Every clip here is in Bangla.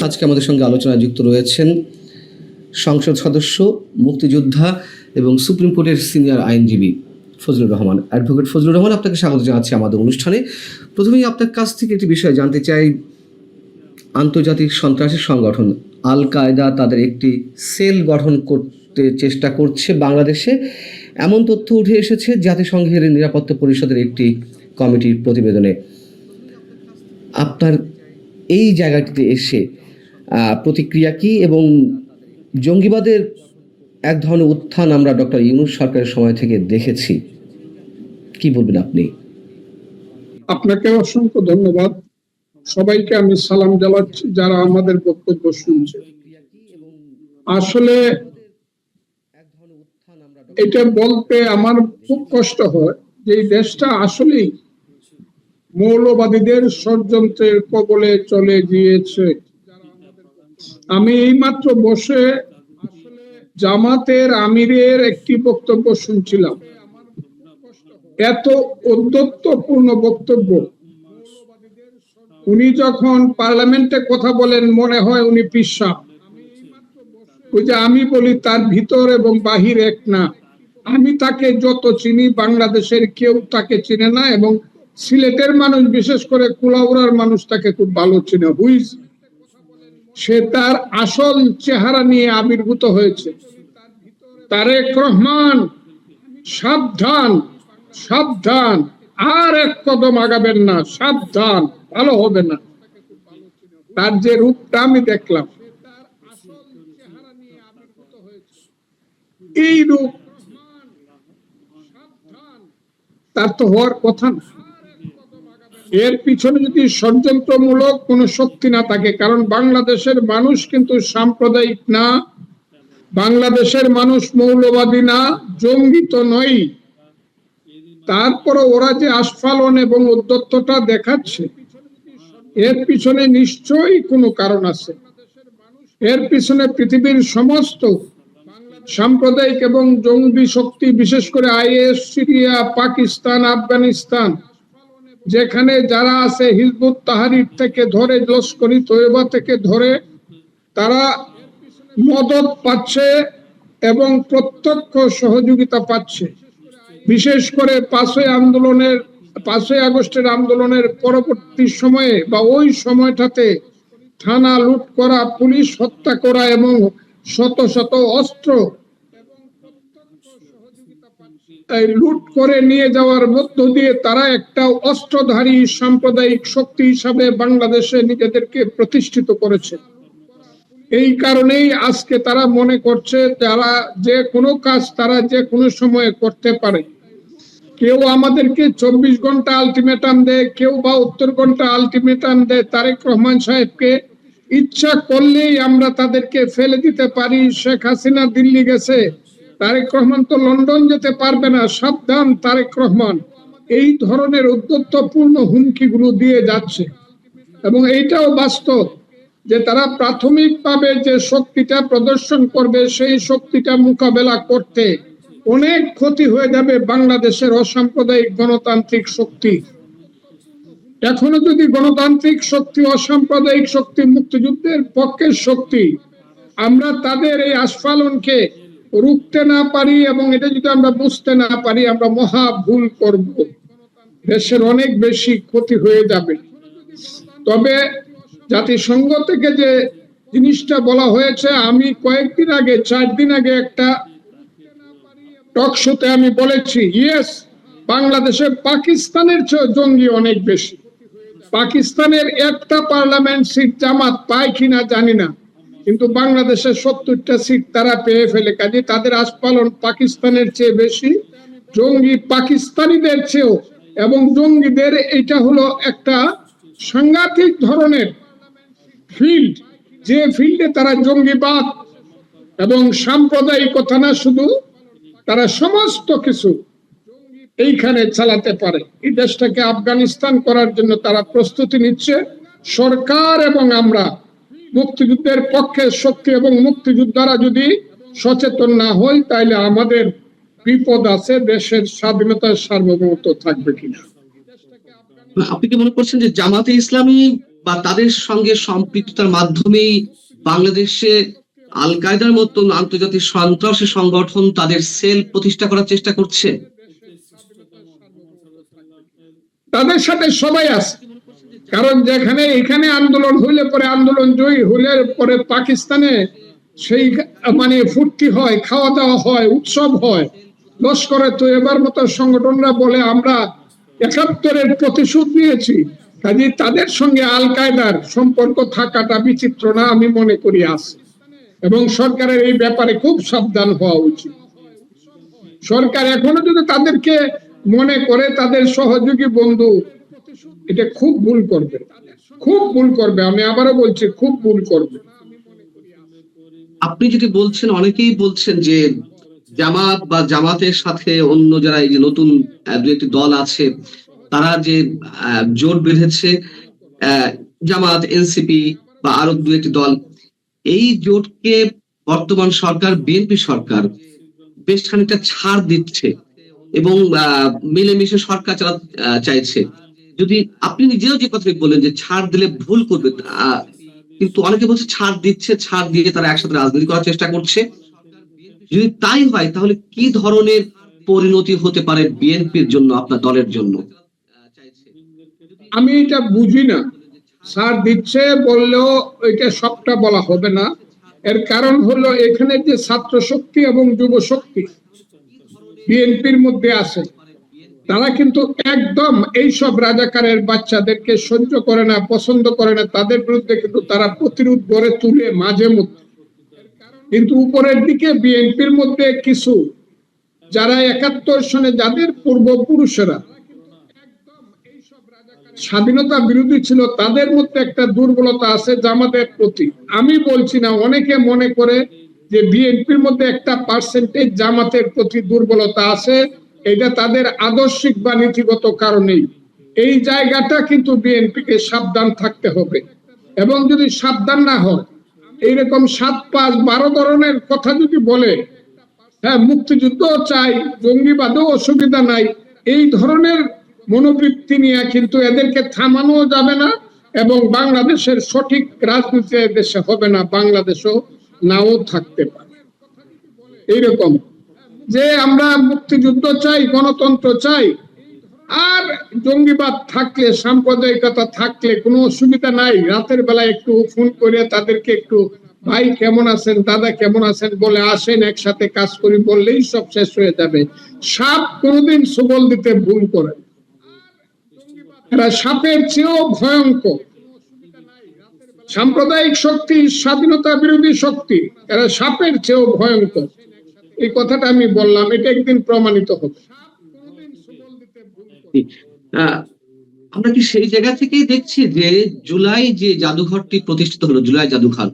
আজকে আমাদের সঙ্গে আলোচনায় যুক্ত রয়েছেন সংসদ সদস্য, মুক্তিযোদ্ধা এবং সুপ্রিম কোর্টের সিনিয়র আইনজীবী ফজলুর রহমান, অ্যাডভোকেট ফজলুর রহমান। আপনাকে স্বাগত জানাচ্ছি আমাদের অনুষ্ঠানে। প্রথমেই আপনার কাছ থেকে একটি বিষয় জানতে চাই। আন্তর্জাতিক সন্ত্রাসী সংগঠন আল কায়দা তাদের একটি সেল গঠন করতে চেষ্টা করছে বাংলাদেশে, এমন তথ্য উঠে এসেছে জাতিসংঘের নিরাপত্তা পরিষদের একটি কমিটির প্রতিবেদনে। আপনার এই জায়গাটিতে এসে প্রতিক্রিয়া কি, এবং জঙ্গিবাদের এক ধরনের উত্থান আমরা ডক্টর ইউনূস সরকারের সময় থেকে দেখেছি, কি বলবেন আপনি? আপনাকে অসংখ্য ধন্যবাদ। সবাইকে আমি সালাম জানাচ্ছি যারা আমাদের বক্তব্য শুনছে। আসলে এটা বলতে আমার খুব কষ্ট হয় যে এই দেশটা আসলেই মৌলবাদীদের ষড়যন্ত্রের কবলে চলে গিয়েছে। আমি এইমাত্র বসে জামাতের আমিরের একটি বক্তব্য শুনছিলাম। এত ঔদ্ধত্যপূর্ণ বক্তব্য। উনি যখন পার্লামেন্টে কথা বলেন মনে হয় উনি পিসাব। ওই যে আমি বলি তার ভিতর এবং বাহির এক না। আমি তাকে যত চিনি, বাংলাদেশের কেউ তাকে চিনে না, এবং সিলেটের মানুষ, বিশেষ করে কুলাউড়ার মানুষ তাকে খুব ভালো চিনে। সে তার আসল চেহারা নিয়ে আবির্ভূত হয়েছে। তারেক রহমান, সাবধান সাবধান, আর এক কদম আগাবেন না, সাবধান, ভালো হবে না। তার যে রূপটা আমি দেখলাম, এই রূপ তার তো হওয়ার কথা না। এর পিছনে যদি ষড়যন্ত্রমূলক কোন শক্তি না থাকে, কারণ বাংলাদেশের মানুষ কিন্তু সাম্প্রদায়িক না, বাংলাদেশের মানুষ মৌলবাদী না, জঙ্গি তো নয়। তারপরে ওরা যে আস্ফালন এবং উদ্যত্তটা দেখাচ্ছে, এর পিছনে নিশ্চয়ই কোনো কারণ আছে। এর পিছনে পৃথিবীর সমস্ত সাম্প্রদায়িক এবং জঙ্গি শক্তি, বিশেষ করে আইএস, সিরিয়া, পাকিস্তান, আফগানিস্তান, যেখানে যারা আছে, হিজবুত তাহরির থেকে ধরে লস্করি তৈয়বা থেকে ধরে, তারা মদদ পাচ্ছে এবং প্রত্যক্ষ সহযোগিতা পাচ্ছে। বিশেষ করে 5ই আগস্টের আন্দোলনের পরবর্তী সময়ে বা ওই সময়টাতে থানা লুট করা, পুলিশ হত্যা করা এবং শত শত অস্ত্র লুট করে নিয়ে যাওয়ার মধ্য দিয়ে তারা একটা অস্ত্রধারী সাম্প্রদায়িক শক্তি হিসাবে বাংলাদেশে নিজেদেরকে প্রতিষ্ঠিত করেছে। এই কারণেই আজকে তারা মনে করছে যারা যে কোনো কাজ তারা যে কোনো সময়ে করতে পারে। কেউ আমাদেরকে 24 ঘন্টা আলটিমেটাম দেয়, কেউ 72 ঘন্টা আলটিমেটাম দেয় তারেক রহমান সাহেবকে। ইচ্ছা করলেই আমরা তাদেরকে ফেলে দিতে পারি। শেখ হাসিনা দিল্লি গেছে, তারেক রহমান তো লন্ডন যেতে পারবে না, সাবধান তারেক রহমান। এই ধরনের উদ্যত্তপূর্ণ হুমকিগুলো দিয়ে যাচ্ছে, এবং এইটাও বাস্তব যে তারা প্রাথমিকভাবে যে শক্তিটা প্রদর্শন করবে, সেই শক্তিটা মোকাবেলা করতে অনেক ক্ষতি হয়ে যাবে বাংলাদেশের অসাম্প্রদায়িক গণতান্ত্রিক শক্তি। এখনো যদি গণতান্ত্রিক শক্তি, অসাম্প্রদায়িক শক্তি, মুক্তিযুদ্ধের পক্ষের শক্তি, আমরা তাদের এই আস্ফালনকে রুখতে না পারি এবং এটা যদি আমরা বুঝতে না পারি, আমরা মহা ভুল করব। দেশের অনেক বেশি ক্ষতি হয়ে যাবে। তবে জাতিসংঘ থেকে যে জিনিসটা বলা হয়েছে, আমি কয়েকদিন আগে, 4 দিন আগে একটা টক শোতে আমি বলেছি, ইয়েস, বাংলাদেশে পাকিস্তানের চেয়ে জঙ্গি অনেক বেশি। পাকিস্তানের একটা পার্লামেন্ট সিট জামাত পায় কিনা জানি না, কিন্তু বাংলাদেশের 70টা সিট তারা পেয়ে ফেলে। কাজে তাদের আস্ফালন পাকিস্তানের চেয়ে বেশি, জঙ্গি পাকিস্তানিদের চেয়েও। এবং জঙ্গিদের এটা হলো একটা সাংঘাতিক ধরনের ফিল্ড, যে ফিল্ডে তারা জঙ্গিবাদ এবং সাম্প্রদায়িকতা না, শুধু তারা সমস্ত কিছু এইখানে চালাতে পারে। এই দেশটাকে আফগানিস্তান করার জন্য তারা প্রস্তুতি নিচ্ছে। সরকার এবং আমরা মুক্তিযুদ্ধের পক্ষে শক্তি এবং মুক্তিযোদ্ধারা যদি সচেতন না হই, তাহলে আমাদের বিপদ আছে। দেশের স্বাধীনতার সার্বভৌমত্ব থাকবে কিনা। আপনি কি মনে করছেন যে জামাতে ইসলামী বা তাদের সঙ্গে সম্পৃক্ততার মাধ্যমেই বাংলাদেশে আল কায়দার মতন আন্তর্জাতিক সন্ত্রাসী সংগঠন তাদের সেল প্রতিষ্ঠা করার চেষ্টা করছে? তাদের সাথে সবাই আছে, কারণ যেখানে এখানে আন্দোলন হইলে পরে, আন্দোলন জয়ী হইলে পরে পাকিস্তানে সেই মানে ফুর্তি হয়, খাওয়া দাওয়া হয়, উৎসব হয়। লস্করে তো এবার মতো সংগঠনরা বলে আমরা ৭১-এর প্রতিশোধ নিয়েছি, কাজে তাদের সঙ্গে আল কায়দার সম্পর্ক থাকাটা বিচিত্র না, আমি মনে করি আছে। এবং সরকারের এই ব্যাপারে খুব সাবধান হওয়া উচিত। সরকার এখনো যদি তাদেরকে মনে করে তাদের সহযোগী বন্ধু, এটা খুব ভুল করবে, খুব ভুল করবে। আমি আবারও বলছি, খুব ভুল করবে। আপনি যেটি বলছেন, অনেকেই বলছেন যে জামাত বা জামাতের সাথে অন্য যারা এই যে নতুন দু একটি দল আছে, তারা যে জোট বেঁধেছে, জামাত, এনসিপি বা আরো দু একটি দল, এই জোটকে বর্তমান সরকার, বিএনপি সরকার বেশ খানিকটা ছাড় দিচ্ছে এবং মিলেমিশে সরকার চালাতে চাইছে। যদি আপনি নিজেও যে কথাটি বলেন যে ছাড় দিলে ভুল করবে, কিন্তু অনেকে বলছে ছাড় দিচ্ছে, ছাড় দিয়ে তারা একসাথে রাজনীতি করার চেষ্টা করছে। যদি তাই হয় তাহলে কি ধরনের পরিণতি হতে পারে বিএনপির জন্য, আপনার দলের জন্য? আমি এটা বুঝি না। ছাড় দিচ্ছে বললেও এটা সবটা বলা হবে না। এর কারণ হলো এখানে যে ছাত্র শক্তি এবং যুব শক্তি বিএনপির মধ্যে আছে, তারা কিন্তু একদম এইসব রাজাকারের বাচ্চাদেরকে সহ্য করে না, পছন্দ করে না। তাদের বিরুদ্ধে কিন্তু তারা প্রতিরোধ গড়ে তুলে মাঝে মধ্যে। কিন্তু উপরের দিকে বিএনপির মধ্যে কিছু যারা ৭১ সনে, যাদের পূর্বপুরুষেরা স্বাধীনতা বিরোধী ছিল, তাদের মধ্যে একটা দুর্বলতা আছে জামাতের প্রতি। আমি বলছি না, অনেকে মনে করে যে বিএনপির মধ্যে একটা পার্সেন্টেজ জামাতের প্রতি দুর্বলতা আছে, এটা তাদের আদর্শিক বা নীতিগত কারণেই। এই জায়গাটা কিন্তু বিএনপিকে সাবধান থাকতে হবে। এবং যদি সাবধান না হয়, এইরকম ৭-৫-১২ ধরনের কথা যদি বলে, হ্যাঁ মুক্তিযুদ্ধ চাই, জঙ্গিবাদও অসুবিধা নাই, এই ধরনের মনোবৃত্তি নিয়ে কিন্তু এদেরকে থামানো যাবে না। এবং বাংলাদেশের সঠিক রাজনীতি দেশে হবে না, বাংলাদেশও নাও থাকতে পারে। এইরকম যে আমরা মুক্তিযুদ্ধ চাই, গণতন্ত্র চাই, আর জঙ্গিবাদ থাকলে, সাম্প্রদায়িকতা থাকলে কোনো অসুবিধা নাই। রাতের বেলা একটু ফোন করে তাদেরকে একটু ভাই কেমন আছেন, দাদা কেমন আছেন বলে আসেন, একসাথে কাজ করি বললেই সব শেষ হয়ে যাবে। সাপ কোনোদিন সবল দিতে ভুল করে, এরা সাপের চেয়েও ভয়ঙ্কর। সাম্প্রদায়িক শক্তি, স্বাধীনতা বিরোধী শক্তি, এরা সাপের চেয়েও ভয়ঙ্কর। এই কথাটা আমি বললাম, এটা একদিন প্রমাণিত হবে। আমরা কি সেই জায়গা থেকেই দেখছি যে জুলাই যে জাদুঘরটি প্রতিষ্ঠিত হলো, জুলাই জাদুঘর,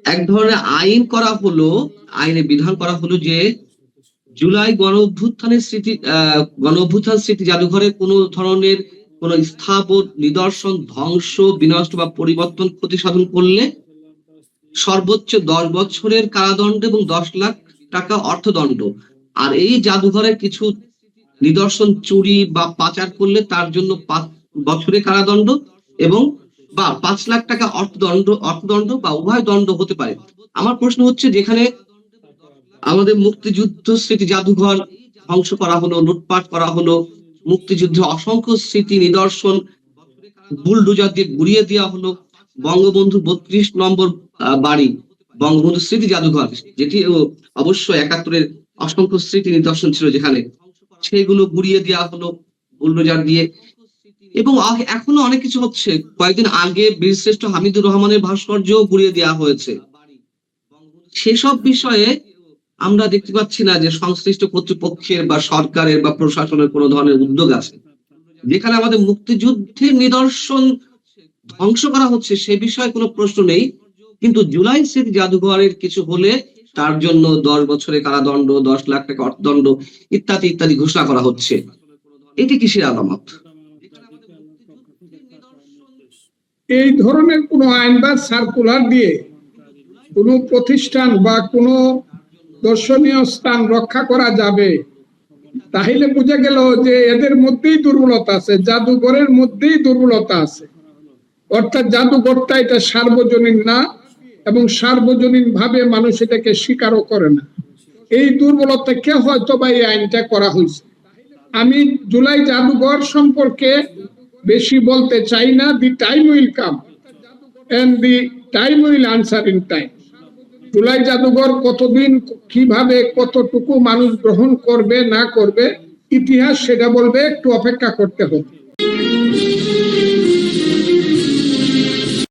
এক ধরনের আইন করা হলো, আইনে বিধান করা হলো যে জুলাই গণ অভ্যুত্থান স্মৃতি জাদুঘরে কোনো ধরনের কোন স্থাপন, নিদর্শন ধ্বংস, বিনষ্ট বা পরিবর্তন, ক্ষতি সাধন করলে সর্বোচ্চ 10 বছরের কারাদণ্ড এবং 10 লাখ টাকা অর্থদণ্ড। আর এই জাদুঘরে কিছু নিদর্শন চুরি বা পাচার করলে তার জন্য 5 বছরের কারাদণ্ড এবং বা 5 লাখ টাকা অর্থদণ্ড বা উভয় দণ্ড হতে পারে। আমার প্রশ্ন হচ্ছে, যেখানে আমাদের মুক্তিযুদ্ধ স্মৃতি জাদুঘর ধ্বংস করা হলো, লুটপাট করা হলো, মুক্তিযুদ্ধে অসংখ্য স্মৃতি নিদর্শন বুলডোজার দিয়ে গুড়িয়ে দেওয়া হলো, বঙ্গবন্ধু 32 নম্বর বাড়ি বঙ্গবন্ধু স্মৃতি জাদুঘর, যেটি অবশ্য ৭১-এর অসংখ্য স্মৃতি নিদর্শন ছিল, যেখানে সেগুলো গুড়িয়ে দেওয়া হলো বুলডোজার দিয়ে। এবং এখনো অনেক কিছু হচ্ছে। কয়েকদিন আগে বীরশ্রেষ্ঠ হামিদুর রহমানের ভাস্কর্য গুড়িয়ে দেওয়া হয়েছে। সেসব বিষয়ে আমরা দেখতে পাচ্ছি না যে সংশ্লিষ্ট কর্তৃপক্ষের বা সরকারের বা প্রশাসনের কোনো ধরনের উদ্যোগ আছে। যেখানে আমাদের মুক্তিযুদ্ধের নিদর্শন ধ্বংস করা হচ্ছে সে বিষয়ে কোনো প্রশ্ন নেই, কিন্তু জুলাই স্মৃতি জাদুঘরের কিছু হলে তার জন্য 10 বছরের কারাদণ্ড, 10 লাখ টাকা অর্থদণ্ড ইত্যাদি ইত্যাদি ঘোষণা করা হচ্ছে। এটি কিসের আলামত? এই ধরনের কোন আইন বা সার্কুলার দিয়ে কোন প্রতিষ্ঠান বা কোন দর্শনীয় স্থান রক্ষা করা যাবে, তাহলে বোঝা গেল যে এদের মধ্যেই দুর্বলতা আছে, জাদুঘরের মধ্যেই দুর্বলতা আছে। অর্থাৎ জাদুঘরটা এটা সার্বজনীন না, এবং সার্বজনীন ভাবে মানুষ এটাকে স্বীকারও করে না। এই দুর্বলতাকে হয়তো বা এই আইনটা করা হয়েছে। আমি জুলাই জাদুঘর সম্পর্কে বেশি বলতে চাই না। The time will come and the time will answer in time. July জাদুঘর কতদিন, কিভাবে, কতটুকু মানুষ গ্রহণ করবে না করবে, ইতিহাস সেটা বলবে, একটু অপেক্ষা করতে হবে।